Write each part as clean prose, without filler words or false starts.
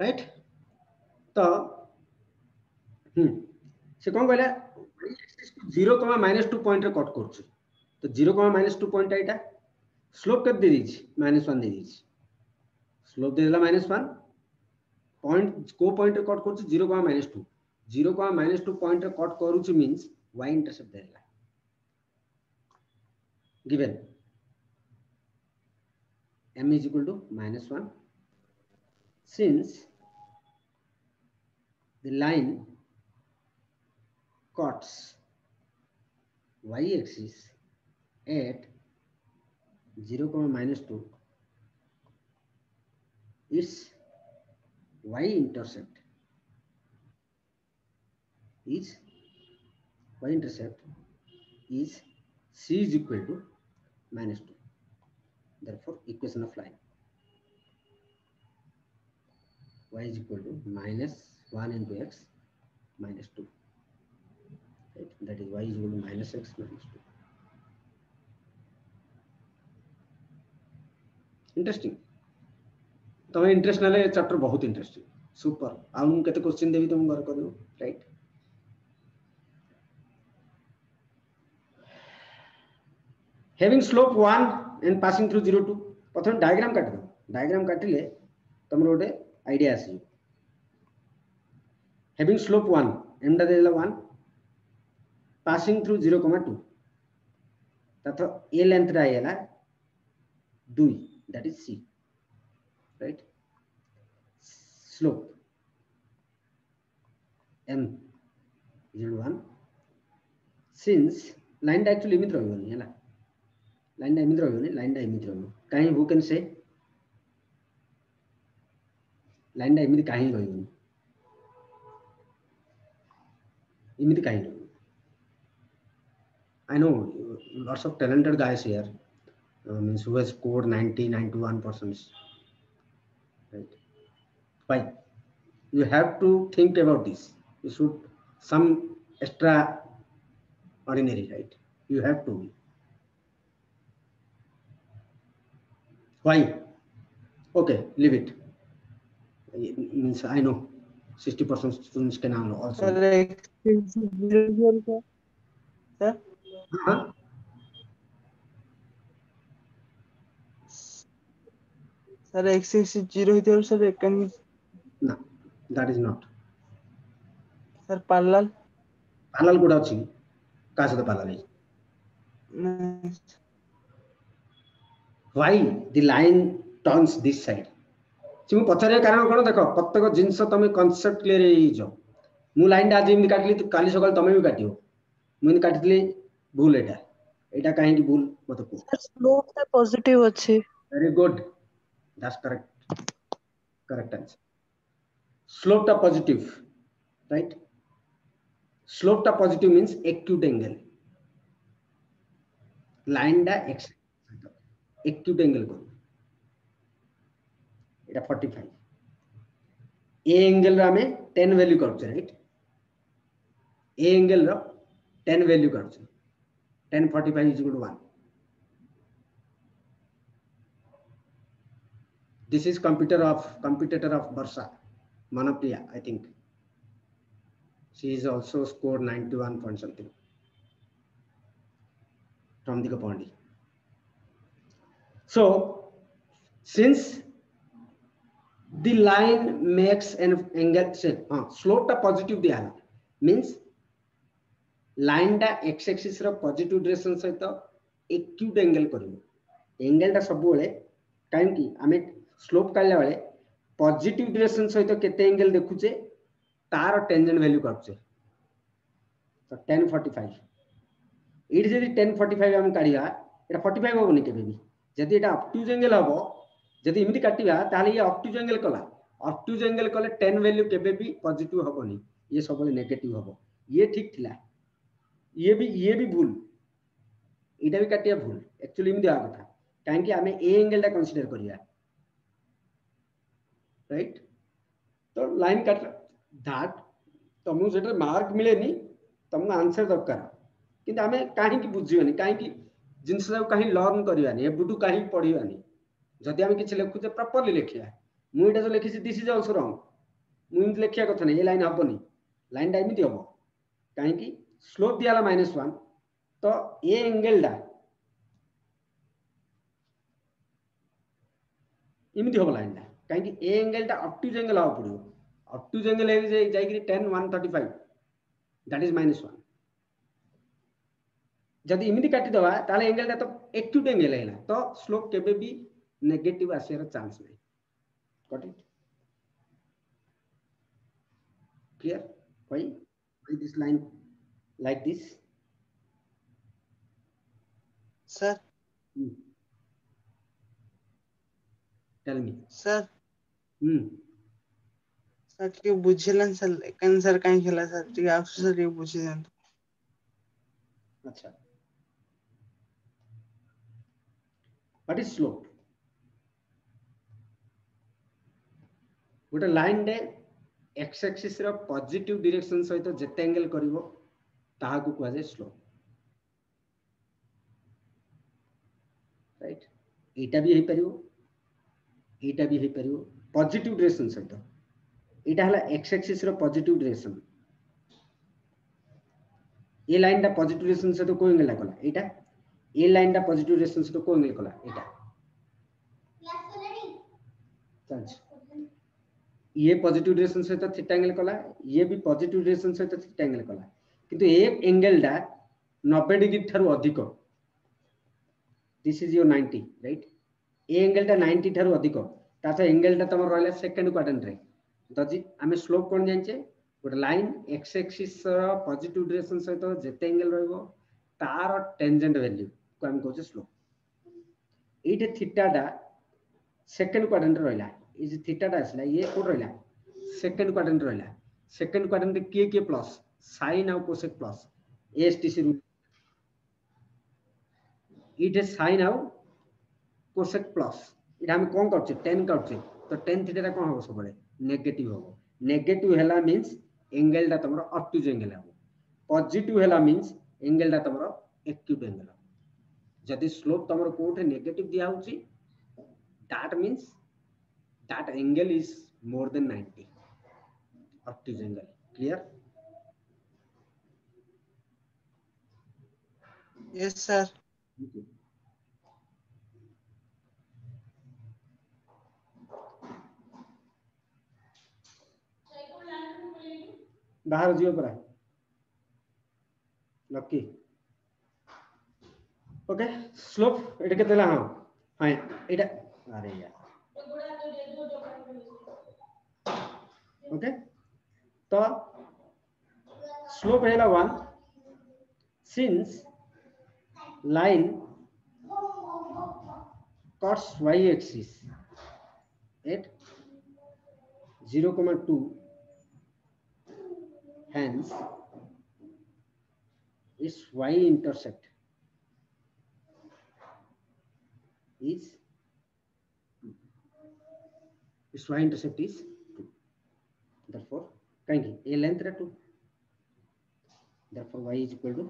Right तो से कौन कहला जीरो कमा -2 पॉइंट रे कट कर तो 0,-2 पॉइंट एटा स्लोप कर दे दीची -1 दे दीची स्लोप दे देला -1 पॉइंट को पॉइंट रे कट कर 0,-2 0,-2 पॉइंट रे कट करूची मींस y इंटरसेप्ट देला given m is equal to -1 since the line cuts y axis at 0,-2 its y intercept is c is equal to -2. Therefore equation of line y is equal to -1 into x -2, right? That is y is equal to -x -2. Interesting तुम interest ना chapter बहुत interesting super आउ केते question देबी तुम घर कर right having slope 1 and passing through 0 2 प्रथम diagram काट दो डायग्राम काटिले तुम गोटे आईडिया आसी हैविंग स्लोप 1 एम दा देला 1 पासिंग थ्रू 0,2 तथा ए लेंथ रा आइला 2 that is c right slope m is 1 since line actually इमित रहबनी हैला line इमित रहबनी line इमित रहबो काहे who can say line इमित काहे रहबनी इमित काहे रहबो I know lots of talented guys here means who has scored 90-91%, right? Why? You have to think about this. You should some extra ordinary, right? You have to. Why? Okay, leave it. Means I know 60% students can also. Sir? Sir, x is 0 here, sir. Can we... No, that is not. Sir, parallel. Parallel good achi. Kaise to parallel is? Why the line turns this side? Si mu pachare karan kono dekho praত্যেক ଜିନିଷ ତମେ concept clear ହେଇજો ମୁଁ line ଟା ଆଜି ଏମିତି କାଟିଲି କାଲି ସକାଳେ ତମେ ବି କାଟିବ ମୁଁ ଏମିତି କାଟିଥିଲି ଭୁଲ ଏଟା କାହିଁକି ଭୁଲ ମତେ କୁହ ସ୍ଲୋପ ଟା ପଜିଟିଭ ଅଛି very good that's correct answer slope ta positive right slope ta positive means acute angle line da x acute angle ko eta 45 a angle रा में 10 वैल्यू करछे राइट a angle रा 10 वैल्यू करछे 1045 is equal to 1 this is competitor of Barsha Manapriya I think she is also scored 91 point something from the Kapandi so since the line makes an angle slope ta positive दिया means line टा x axis रो positive direction सहित acute angle करिवो angle टा सब बेले काहे कि हमें slope काढला बेले positive direction सहित केते angle देखुचे तार tangent value करछे तो 1045 इट जदी 1045 हम काढिया एटा 45 होबनी केबे भी जदी एटा obtuse angle हबो जदी इमिति काटिबा ताले ये obtuse angle कला obtuse angle कले 10 वैल्यू केबे भी पॉजिटिव हबनी ये सबले नेगेटिव हबो ये ठीक थिला ये भी भूल एटा भी काटिया भूल एक्चुअली इमिति आ कथा काहे कि हमें ए एंगल टा कंसीडर करिया राइट तो लाइन काट दैट तमु सेटा मार्क मिलेनी तमु आंसर दरकार किंतु हमें काहे कि बुझियोनी काहे कि जिंस काहे लर्न करियानी एबुटू काहे पढियानी जदि हम किछ लिखुचे प्रॉपर्ली लिखिया ମୁଁ ଏଟା जो लिखिছি दिस इज आल्सो रॉन्ग ମୁଁ ଏମିତି ଲେଖିବା କଥା ନାହିଁ ଏ ଲାଇନ୍ ହବନି ଲାଇନ୍ ଟା ଏମିତି ହବ କାହିଁକି ସ୍ଲୋପ ଦିଆଲା -1 ତ ଏ एंगल ଟା ଏମିତି ହବ ଲାଇନ୍ ଟା କାହିଁକି ଏ एंगल ଟା ऑब्ट्यूज एंगल ହବା पड़ियो ऑब्ट्यूज एंगल हे जाई 10 135 दैट इज -1 जदि इमिति काटी दवा ताले एंगल टा तो एक्यूट एंगल हैला तो स्लोप केबे भी नेगेटिव आसियार चांस नहीं got it clear why this line like this sir tell me sir sir ଟିକେ ବୁଝିଲେନ sir ଏକାନି sir କାହିଁ ହେଲା sir ଟିକେ ଆସୁ sir ଟିକେ ବୁଝି ଦିଅନ୍ତୁ अच्छा what is slope गोटे लाइन डे एक्स एक्सिस रो पॉजिटिव डायरेक्शन सहित जेते एंगल करिवो ताहाकू कुआ जाय स्लोप राइट एटा भी हे परिवो पॉजिटिव डायरेक्शन सहित एटा हला एक्स एक्सिस रो पॉजिटिव डायरेक्शन ए लाइन दा पॉजिटिव डायरेक्शन सहित को एंगल कला एटा ए लाइन दा पॉजिटिव डायरेक्शन सहित को एंगल कला एटा चल ये पॉजिटिव डायरेक्शन सहित थीटा एंगल कला ये भी पॉजिटिव डायरेक्शन सहित थीटा एंगल कला किंतु एक एंगल डा 90 डिग्री थारु अधिक this is your 90 right A angle डा 90 थारु अधिक तातो एंगल डा तमर रहला सेकंड क्वाड्रेंट रे तजी आमे स्लोप कोन जानचे गोटे line x axis positive direction सहित जेते एंगल रहइबो तार टेंजेंट वैल्यू को हम कहू स्लोप एटे थीटा डा सेकंड क्वाड्रेंट रहला इज थीटा डा असला ये कोड रहला सेकंड क्वाड्रेंट रहला सेकंड क्वाड्रेंट के प्लस sin और cosec plus STC rule it is sin और कोसेक प्लस इटा हम कोन करछे 10 करछे तो 10 थीटा कोन हो सबले नेगेटिव हैला मींस एंगल डा तमरो ऑब्ट्यूज एंगल हो पॉजिटिव हैला मींस एंगल डा तमरो एक्यूट एंगल हो जदि स्लोप तमरो कोठे नेगेटिव दिया होची that means that angle is more than 90 obtuse angle clear yes sir okay. बाहर जियो परा लकी ओके स्लोप एटा केते ला हां एटा अरे यार ओके तो स्लोप हैला 1 since line cuts y axis at 0,2 hence its y intercept is its y intercept is 2 therefore kainki a length ra 2 therefore y is equal to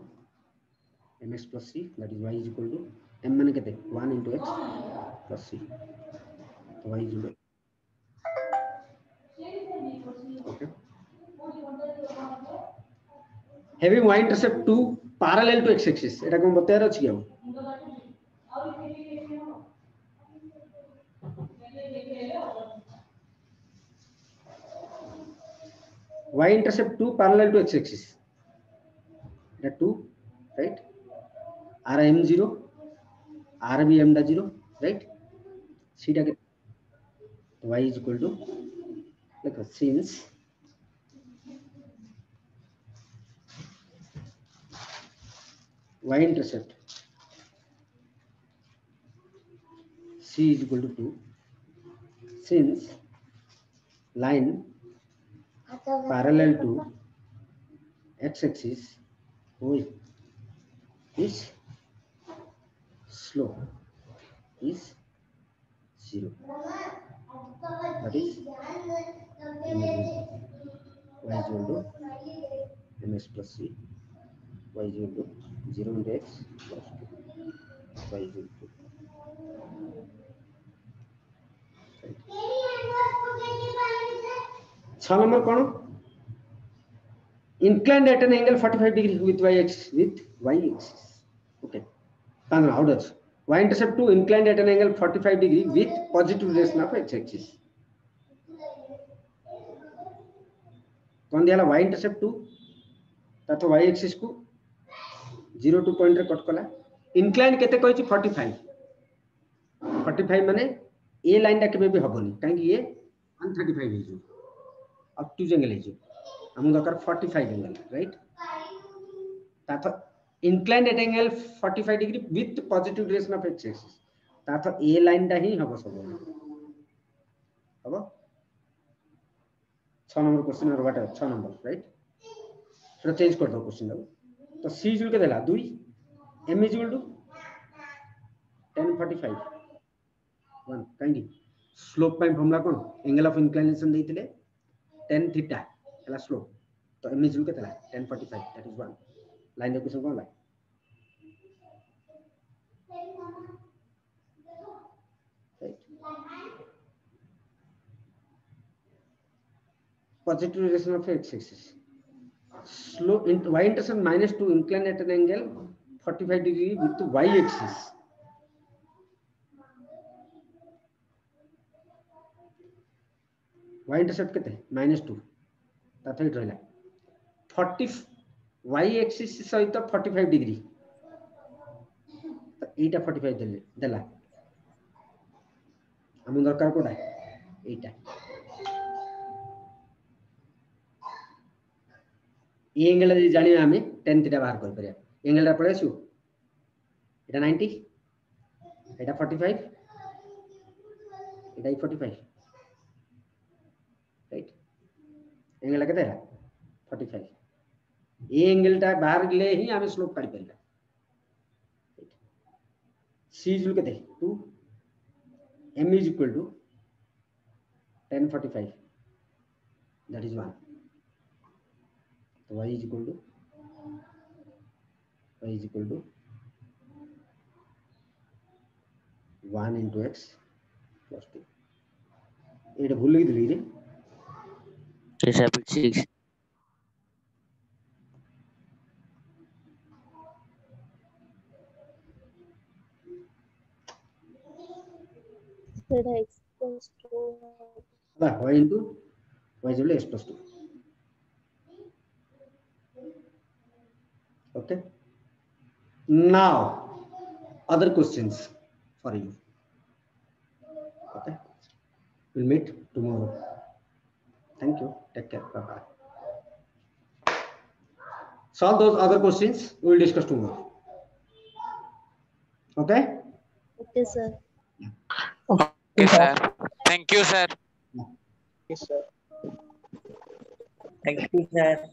mx plus c that is y is equal to m mane kete 1 into x plus c so y is equal okay having y intercept 2 parallel to x axis eta kon batayer achi ki y intercept 2 parallel to x axis that 2 right r m0 r b m da 0 right c da y is equal to like since y intercept c is equal to 2 since line parallel to x-axis is slope is 0 that is y is equal to ms plus c y is equal to 0 into x plus 2 y is equal to right. 6 number कौन inclined at an angle 45 degree with y axis. Okay, how does y intercept 2 inclined at an angle 45 degree with positive relation of x axis. कौन दिया y intercept 2 तथा y axis को 0 2 point रे cut कला inclined केते कहछि 45 माने ए line टा केबे भी हबोनी काहे कि ये 135 हे जो ऑब्टयूज एंगल हे जो हम दरकार 45 एंगल राइट ताथ inclined at angle 45 degree with positive direction of x axis ताथ ए लाइन टा ही हबो सब हबो 6 नंबर क्वेश्चन और what 6 number right so change कर दो क्वेश्चन तो c इज के देला 2 m is to 1045 1 kindly slope पाई फॉर्मूला कोन एंगल ऑफ इंक्लिनेशन देइतिले tan थीटा हला स्लोप तो m इज के देला 1045 दैट इज 1 लाइन इक्वेशन कोन ला positive relation of x axis slope y intercept -2 inclined at an angle 45 degree with y axis y intercept केते -2 ताथे रहला 40 y axis सहित 45 डिग्री तो एटा 45 देला हम दरकार कोडा एटा ये एंगल जे जानि हमें tan थीटा बाहर कर परिया एंगल रा पड़ेसु एटा 90 एटा 45 एटा 45 राइट एंगल केते है 45 ये एंगल टा बाहर ले ही हमें स्लोप काढी परिला c इज केते 2 m is equal to 1045 that is 1 so y is equal to 1 into x plus 2 এটা ভুল লিখে দিলি রে 376 Theta x plus 2. y into y is equal to x plus 2 okay now other questions for you okay we'll meet tomorrow thank you take care bye bye solve those other questions we will discuss tomorrow okay Okay, sir. Okay, sir. Thank you, sir. yes sir Thank you, sir.